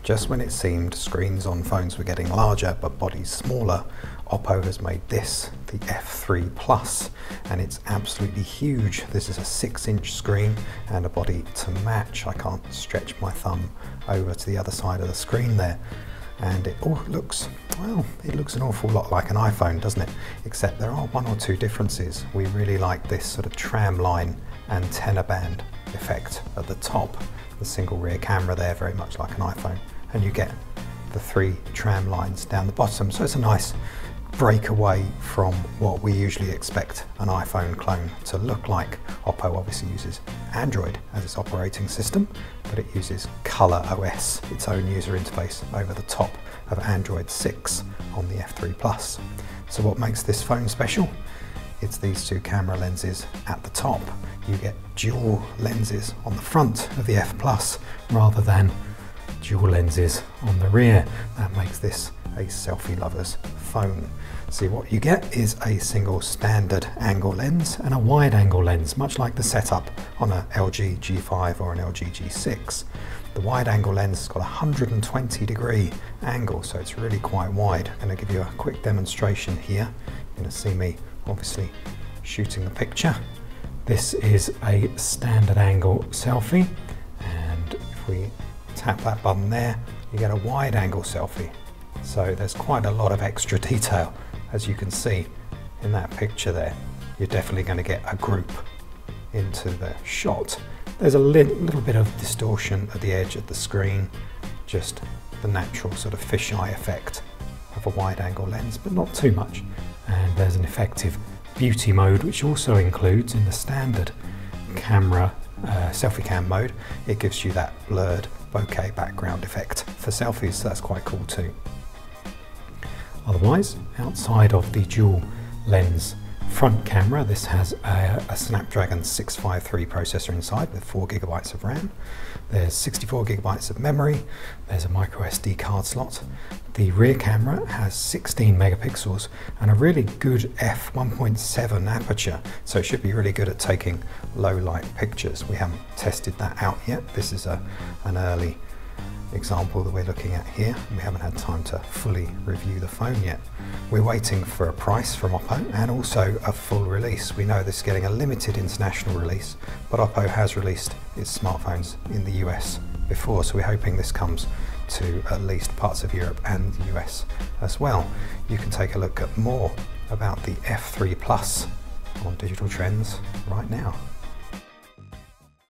Just when it seemed screens on phones were getting larger but bodies smaller, Oppo has made this, the F3 Plus, and it's absolutely huge. This is a 6-inch screen and a body to match. I can't stretch my thumb over to the other side of the screen there. And it looks, well, it looks an awful lot like an iPhone, doesn't it? Except there are one or two differences. We really like this sort of tramline antenna band effect at the top. The single rear camera there, very much like an iPhone. And you get the 3 tram lines down the bottom. So it's a nice break away from what we usually expect an iPhone clone to look like. Oppo obviously uses Android as its operating system, but it uses Color OS, its own user interface, over the top of Android 6 on the F3 Plus. So what makes this phone special? It's these 2 camera lenses at the top. You get dual lenses on the front of the F Plus rather than dual lenses on the rear. That makes this a selfie lover's phone. See, what you get is a single standard angle lens and a wide angle lens, much like the setup on a LG G5 or an LG G6. The wide angle lens has got a 120-degree angle, so it's really quite wide. I'm going to give you a quick demonstration here. You're going to see me obviously shooting the picture. This is a standard angle selfie, and if we tap that button there, you get a wide angle selfie. So there's quite a lot of extra detail, as you can see in that picture there. You're definitely going to get a group into the shot. There's a little bit of distortion at the edge of the screen, just the natural sort of fisheye effect of a wide angle lens, but not too much. And there's an effective beauty mode, which also includes in the standard camera selfie cam mode. It gives you that blurred bokeh background effect for selfies, so that's quite cool too. Otherwise, outside of the dual lens front camera, this has a Snapdragon 653 processor inside with 4 GB of RAM. There's 64 GB of memory. There's a micro SD card slot. The rear camera has 16 megapixels and a really good f1.7 aperture, so it should be really good at taking low light pictures. We haven't tested that out yet. This is an early example that we're looking at here. We haven't had time to fully review the phone yet. We're waiting for a price from Oppo and also a full release. We know this is getting a limited international release, but Oppo has released its smartphones in the US before, so we're hoping this comes to at least parts of Europe and the US as well. You can take a look at more about the F3 Plus on Digital Trends right now.